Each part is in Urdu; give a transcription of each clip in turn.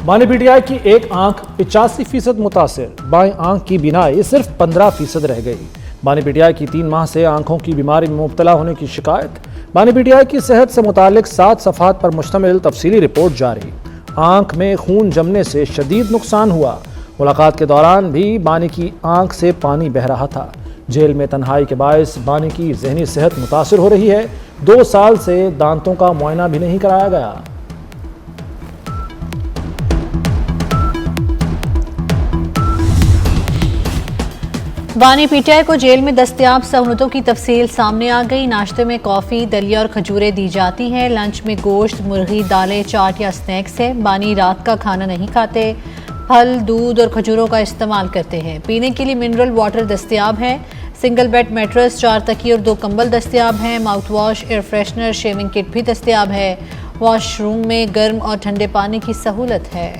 بانی پی ٹی آئی کی ایک آنکھ 85% متاثر، بائیں آنکھ کی بینائی صرف 15% رہ گئی۔ بانی پی ٹی آئی کی 3 ماہ سے آنکھوں کی بیماری میں مبتلا ہونے کی شکایت۔ بانی پی ٹی آئی کی صحت سے متعلق 7 صفحات پر مشتمل تفصیلی رپورٹ جاری۔ آنکھ میں خون جمنے سے شدید نقصان ہوا۔ ملاقات کے دوران بھی بانی کی آنکھ سے پانی بہہ رہا تھا۔ جیل میں تنہائی کے باعث بانی کی ذہنی صحت متاثر ہو رہی ہے۔ 2 سال سے دانتوں کا معائنہ بھی نہیں کرایا گیا۔ بانی پی ٹی آئی کو جیل میں دستیاب سہولتوں کی تفصیل سامنے آ گئی۔ ناشتے میں کافی، دلیا اور کھجوریں دی جاتی ہیں۔ لنچ میں گوشت، مرغی، دالیں، چاٹ یا سنیکس ہے۔ بانی رات کا کھانا نہیں کھاتے، پھل، دودھ اور کھجوروں کا استعمال کرتے ہیں۔ پینے کے لیے منرل واٹر دستیاب ہے۔ سنگل بیڈ میٹرس، 4 تکیے اور 2 کمبل دستیاب ہیں۔ Mouthwash, air freshener, shaving kit بھی دستیاب ہے۔ واش روم میں گرم اور ٹھنڈے پانی کی سہولت ہے۔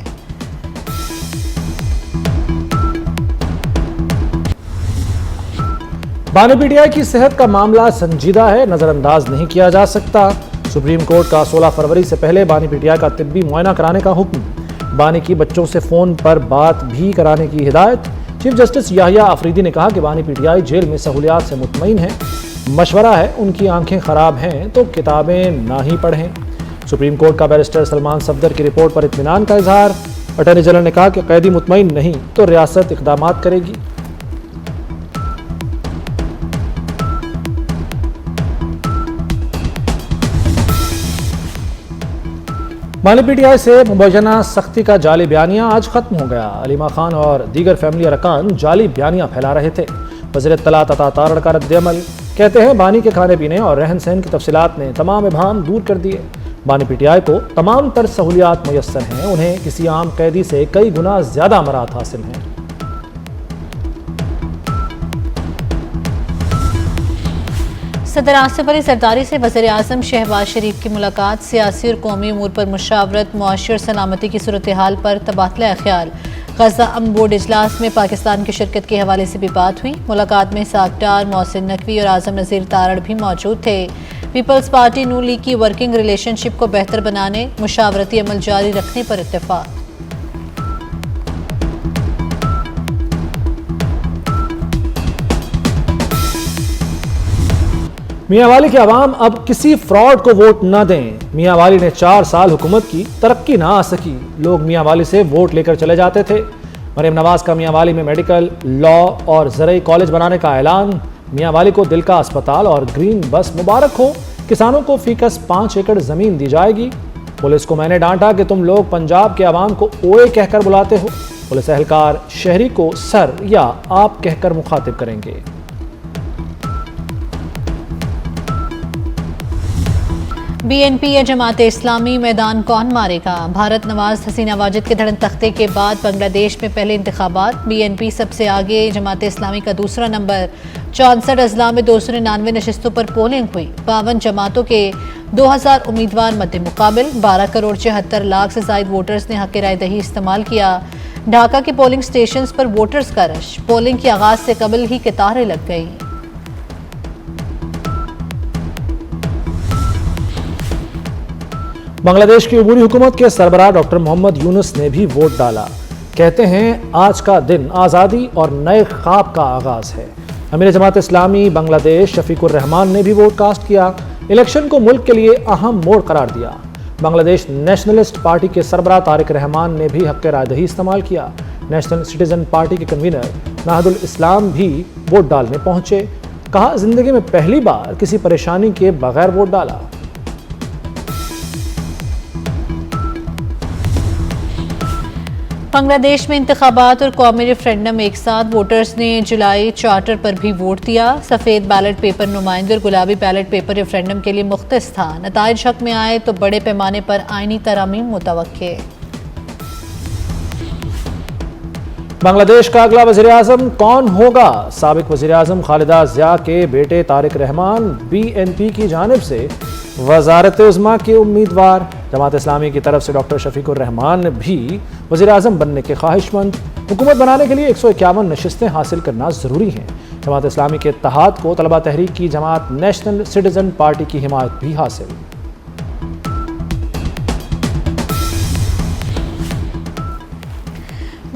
بانی پی ٹی آئی کی صحت کا معاملہ سنجیدہ ہے، نظر انداز نہیں کیا جا سکتا۔ سپریم کورٹ کا 16 فروری سے پہلے بانی پی ٹی آئی کا طبی معائنہ کرانے کا حکم۔ بانی کی بچوں سے فون پر بات بھی کرانے کی ہدایت۔ چیف جسٹس یحییٰ آفریدی نے کہا کہ بانی پی ٹی آئی جیل میں سہولیات سے مطمئن ہے۔ مشورہ ہے ان کی آنکھیں خراب ہیں تو کتابیں نہ ہی پڑھیں۔ سپریم کورٹ کا بیرسٹر سلمان صفدر کی رپورٹ پر اطمینان کا اظہار۔ اٹارنی جنرل نے کہا کہ قیدی مطمئن نہیں تو ریاست اقدامات کرے گی۔ بانی پی ٹی آئی سے مبینہ سختی کا جعلی بیانیہ آج ختم ہو گیا۔ علیمہ خان اور دیگر فیملی ارکان جعلی بیانیہ پھیلا رہے تھے۔ وزیر اطلاعات عطا تارڑ کا رد عمل، کہتے ہیں بانی کے کھانے پینے اور رہن سہن کی تفصیلات نے تمام ابہام دور کر دیے۔ بانی پی ٹی آئی کو تمام تر سہولیات میسر ہیں، انہیں کسی عام قیدی سے کئی گنا زیادہ امارات حاصل ہیں۔ صدر آصف علی زرداری سے وزیر اعظم شہباز شریف کی ملاقات۔ سیاسی اور قومی امور پر مشاورت، معاشی اور سلامتی کی صورتحال پر تبادلہ خیال۔ غزہ امن بورڈ اجلاس میں پاکستان کی شرکت کے حوالے سے بھی بات ہوئی۔ ملاقات میں اسحاق ڈار، محسن نقوی اور اعظم نذیر تارڑ بھی موجود تھے۔ پیپلز پارٹی نون لیگ کی ورکنگ ریلیشن شپ کو بہتر بنانے، مشاورتی عمل جاری رکھنے پر اتفاق۔ میاں والی کے عوام اب کسی فراڈ کو ووٹ نہ دیں۔ میاں والی نے 4 سال حکومت کی، ترقی نہ آ سکی، لوگ میاں والی سے ووٹ لے کر چلے جاتے تھے۔ مریم نواز کا میاں والی میں میڈیکل، لاء اور زرعی کالج بنانے کا اعلان۔ میاں والی کو دل کا اسپتال اور گرین بس مبارک ہو۔ کسانوں کو فی کس 5 ایکڑ زمین دی جائے گی۔ پولیس کو میں نے ڈانٹا کہ تم لوگ پنجاب کے عوام کو اوئے کہہ کر بلاتے ہو۔ پولیس اہلکار شہری کو سر یا آپ کہہ کر مخاطب کریں گے۔ بی این پی یا جماعت اسلامی، میدان کون مارے گا؟ بھارت نواز حسینہ واجد کے دھڑن تختے کے بعد بنگلہ دیش میں پہلے انتخابات۔ بی این پی سب سے آگے، جماعت اسلامی کا دوسرا نمبر۔ 64 اضلاع میں 299 نشستوں پر پولنگ ہوئی۔ 52 جماعتوں کے 2000 امیدوار مد مقابل۔ 12 کروڑ 74 لاکھ سے زائد ووٹرز نے حق رائے دہی استعمال کیا۔ ڈھاکہ کے پولنگ سٹیشنز پر ووٹرز کا رش۔ پولنگ کے آغاز سے قبل ہی قطاریں لگ گئیں۔ بنگلہ دیش کی عبوری حکومت کے سربراہ ڈاکٹر محمد یونس نے بھی ووٹ ڈالا۔ کہتے ہیں آج کا دن آزادی اور نئے خواب کا آغاز ہے۔ امیر جماعت اسلامی بنگلہ دیش شفیق الرحمان نے بھی ووٹ کاسٹ کیا۔ الیکشن کو ملک کے لیے اہم موڑ قرار دیا۔ بنگلہ دیش نیشنلسٹ پارٹی کے سربراہ طارق رحمان نے بھی حق رائے دہی استعمال کیا۔ نیشنل سٹیزن پارٹی کے کنوینر ناہد الاسلام بھی ووٹ ڈالنے پہنچے۔ کہا زندگی میں پہلی بار کسی پریشانی کے بغیر ووٹ ڈالا۔ بنگلہ دیش میں انتخابات اور قومی ریفرینڈم ایک ساتھ۔ ووٹرز نے جولائی چارٹر پر بھی ووٹ دیا۔ سفید بیلٹ پیپر نمائندے اور گلابی بیلٹ پیپر ریفرینڈم کے لیے مختص تھا۔ نتائج حق میں آئے تو بڑے پیمانے پر آئینی ترامیم متوقع۔ بنگلہ دیش کا اگلا وزیر اعظم کون ہوگا؟ سابق وزیر اعظم خالدہ ضیاء کے بیٹے طارق رحمان بی این پی کی جانب سے وزارت عظمیٰ کے امیدوار۔ جماعت اسلامی کی طرف سے ڈاکٹر شفیق الرحمان بھی وزیر اعظم بننے کے خواہش مند۔ حکومت بنانے کے لیے 151 نشستیں حاصل کرنا ضروری ہیں۔ جماعت اسلامی کے اتحاد کو طلبہ تحریک کی جماعت نیشنل سٹیزن پارٹی کی حمایت بھی حاصل۔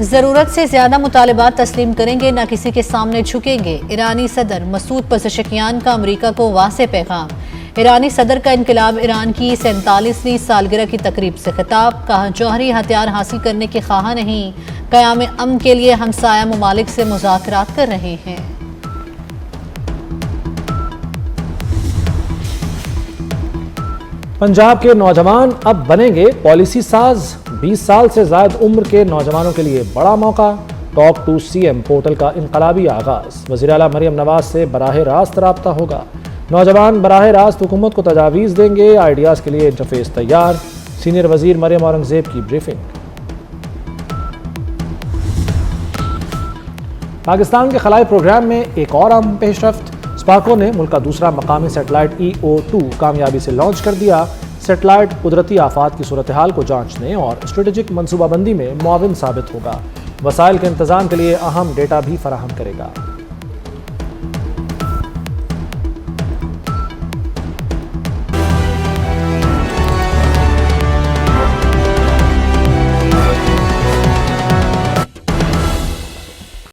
ضرورت سے زیادہ مطالبات تسلیم کریں گے، نہ کسی کے سامنے جھکیں گے۔ ایرانی صدر مسعود پزشکیان کا امریکہ کو واضح پیغام۔ ایرانی صدر کا انقلاب ایران کی 47ویں سالگرہ کی تقریب سے خطاب، کہا جوہری ہتھیار حاصل کرنے کے خواہاں نہیں، قیام امن کے لیے ہمسایہ ممالک سے مذاکرات کر رہے ہیں۔ پنجاب کے نوجوان اب بنیں گے پالیسی ساز، 20 سال سے زائد عمر کے نوجوانوں کے لیے بڑا موقع۔ Talk to C M portal کا انقلابی آغاز، وزیر اعلیٰ مریم نواز سے براہ راست رابطہ ہوگا۔ نوجوان براہ راست حکومت کو تجاویز دیں گے، آئیڈیاز کے لیے انٹرفیس تیار۔ سینئر وزیر مریم اورنگزیب کی بریفنگ۔ پاکستان کے خلائی پروگرام میں ایک اور اہم پیش رفت، اسپاکو نے ملک کا دوسرا مقامی سیٹلائٹ EO2 کامیابی سے لانچ کر دیا۔ سیٹلائٹ قدرتی آفات کی صورتحال کو جانچنے اور اسٹریٹجک منصوبہ بندی میں معاون ثابت ہوگا، وسائل کے انتظام کے لیے اہم ڈیٹا بھی فراہم کرے گا۔